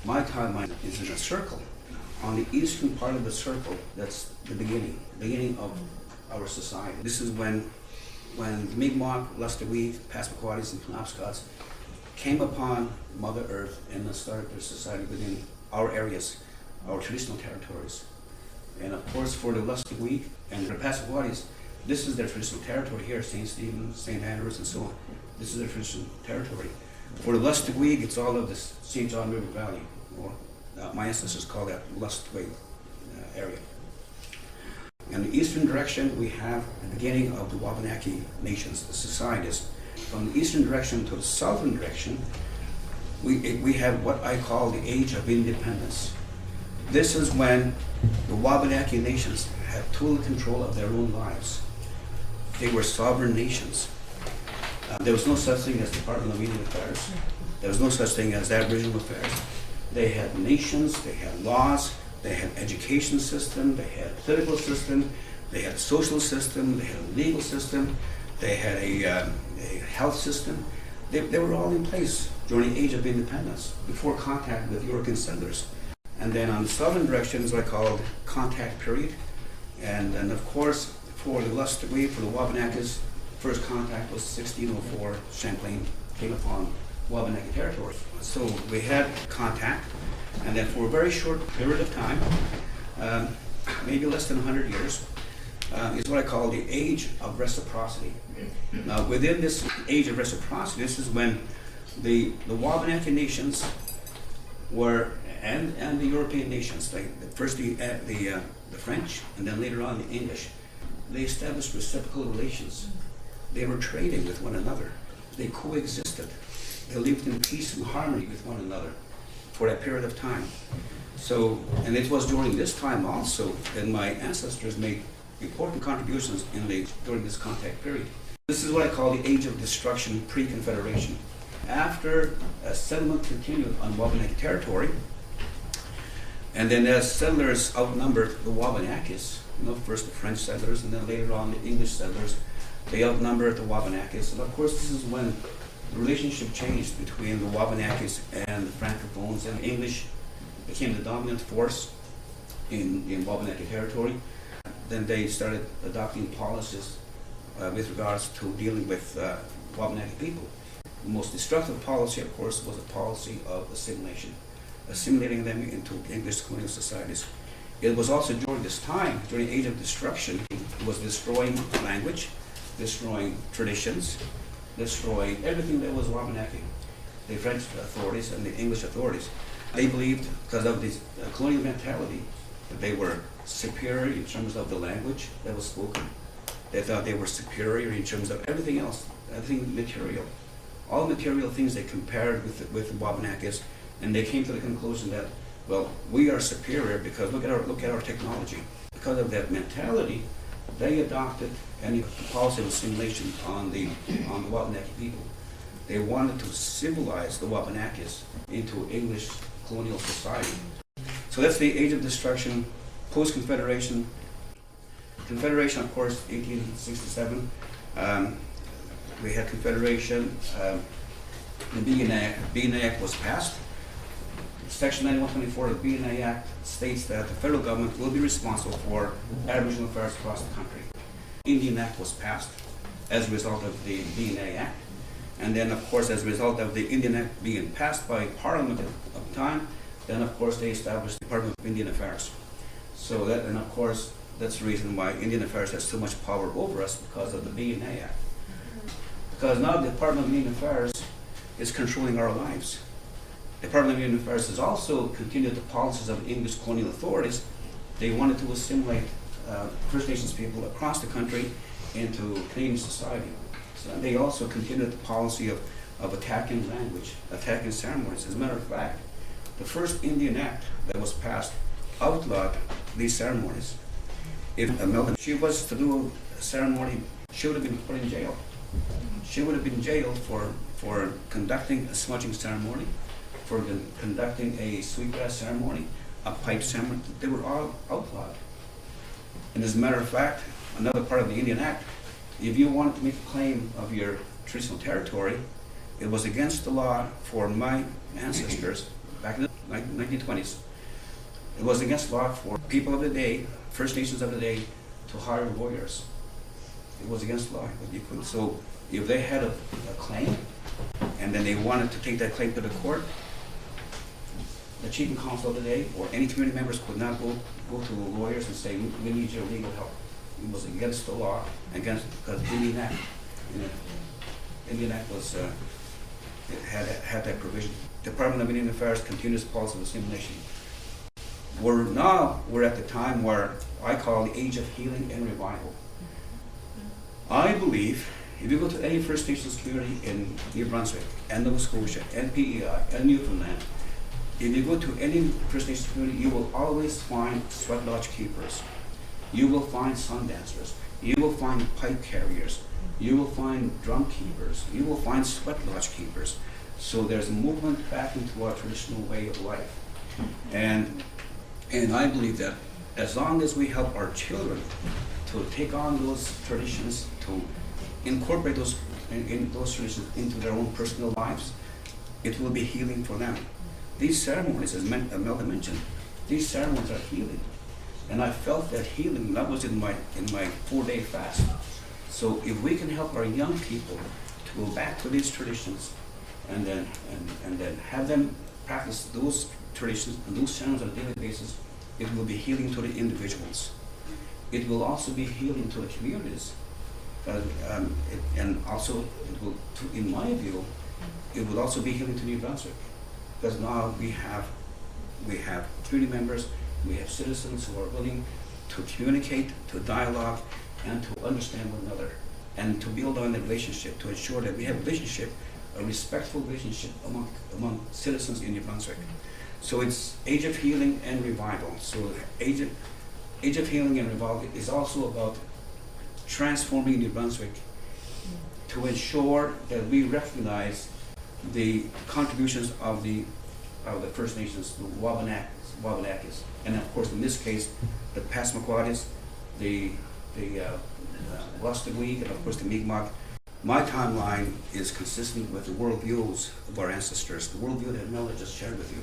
My timeline is in a circle. On the eastern part of the circle, that's the beginning of our society. This is when Mi'kmaq, Lustigui, Passamaquoddies, and Penobscots came upon Mother Earth and started their society within our areas, our traditional territories. And of course, for the Lustigui and the Passamaquoddies, this is their traditional territory here, St. Stephen, St. Andrews, and so on. This is their traditional territory. For the Lustigui, it's all of this St. John River Valley, or my ancestors call that Lustigui area. In the eastern direction, we have the beginning of the Wabanaki nations, the societies. From the eastern direction to the southern direction, we have what I call the Age of Independence. This is when the Wabanaki nations had total control of their own lives. They were sovereign nations. There was no such thing as Department of Indian Affairs. There was no such thing as Aboriginal Affairs. They had nations, they had laws, they had education system, they had a political system, they had a social system, they had a legal system, they had a health system. They were all in place during the Age of Independence, before contact with European settlers. And then on the southern direction is what I call the contact period. And of course, for the Lustigui, for the Wabanakis, first contact was 1604, Champlain came upon Wabanaki territory. So we had contact, and then for a very short period of time, maybe less than 100 years, is what I call the Age of Reciprocity. Now, within this Age of Reciprocity, this is when the Wabanaki nations were, and the European nations, like first the French, and then later on the English, they established reciprocal relations. They were trading with one another. They coexisted. They lived in peace and harmony with one another for that period of time. So, and it was during this time also that my ancestors made important contributions during this contact period. This is what I call the Age of Destruction pre-Confederation. After settlement continued on Wabanaki territory, and then as settlers outnumbered the Wabanakis, first the French settlers and then later on the English settlers, they outnumbered the Wabanakis. And of course, this is when the relationship changed between the Wabanakis and the Francophones, and English became the dominant force in Wabanaki territory. Then they started adopting policies with regards to dealing with Wabanaki people. The most destructive policy, of course, was a policy of assimilation, assimilating them into English colonial societies. It was also during this time, during the Age of Destruction, it was destroying language, destroying traditions, destroying everything that was Wabanaki. The French authorities and the English authorities, they believed, because of this colonial mentality, that they were superior in terms of the language that was spoken. They thought they were superior in terms of everything else, everything material. All material things they compared with the Wabanakis, and they came to the conclusion that, well, we are superior because look at our technology. Because of that mentality, they adopted any policy of assimilation on the Wabanaki people. They wanted to civilize the Wabanakis into English colonial society. So that's the Age of Destruction, post-Confederation. Confederation, of course, 1867. We had Confederation. The BNA Act was passed. Section 9124 of the BNA Act states that the federal government will be responsible for Aboriginal affairs across the country. Indian Act was passed as a result of the BNA Act. And then, of course, as a result of the Indian Act being passed by Parliament at the time, then, of course, they established the Department of Indian Affairs. So that, and of course, that's the reason why Indian Affairs has so much power over us, because of the BNA Act. Because now the Department of Indian Affairs is controlling our lives. The Department of Indian Affairs has also continued the policies of English colonial authorities. They wanted to assimilate First Nations people across the country into Canadian society. So they also continued the policy of attacking language, attacking ceremonies. As a matter of fact, the first Indian Act that was passed outlawed these ceremonies. If she was to do a ceremony, she would have been put in jail. She would have been jailed for conducting a smudging ceremony, for conducting a sweetgrass ceremony, a pipe ceremony. They were all outlawed. And as a matter of fact, another part of the Indian Act, if you wanted to make a claim of your traditional territory, it was against the law for my ancestors back in the 1920s. It was against law for people of the day, First Nations of the day, to hire lawyers. It was against law. But you couldn't. So if they had a claim, and then they wanted to take that claim to the court, the chief and counsel of the day or any community members could not go to the lawyers and say, we need your legal help. It was against the law, because Indian Act. Indian Act was, it had that provision. Department of Indian Affairs continuous policy of assimilation. We're at the time where I call the age of healing and revival. I believe if you go to any First Nations community in New Brunswick and Nova Scotia and PEI and Newfoundland, if you go to any First Nations community, you will always find sweat lodge keepers. You will find sun dancers. You will find pipe carriers. You will find drum keepers. You will find sweat lodge keepers. So there's a movement back into our traditional way of life. And I believe that as long as we help our children to take on those traditions, to incorporate those traditions into their own personal lives, it will be healing for them. These ceremonies, as Melda mentioned, these ceremonies are healing. And I felt that healing, that was in my 4-day fast. So if we can help our young people to go back to these traditions and then have them practice those traditions and those ceremonies on a daily basis, it will be healing to the individuals. It will also be healing to the communities. And also, it will, in my view, it will also be healing to New Brunswick. Because now we have community members, we have citizens who are willing to communicate, to dialogue, and to understand one another, and to build on the relationship, to ensure that we have a respectful relationship among citizens in New Brunswick. So it's age of healing and revival. So age of healing and revival is also about transforming New Brunswick to ensure that we recognize the contributions of the First Nations, the Wabanakis, and of course in this case the Passamaquoddies, the Wabanaki, and of course the Mi'kmaq. My timeline is consistent with the worldviews of our ancestors, the worldview that Mel just shared with you.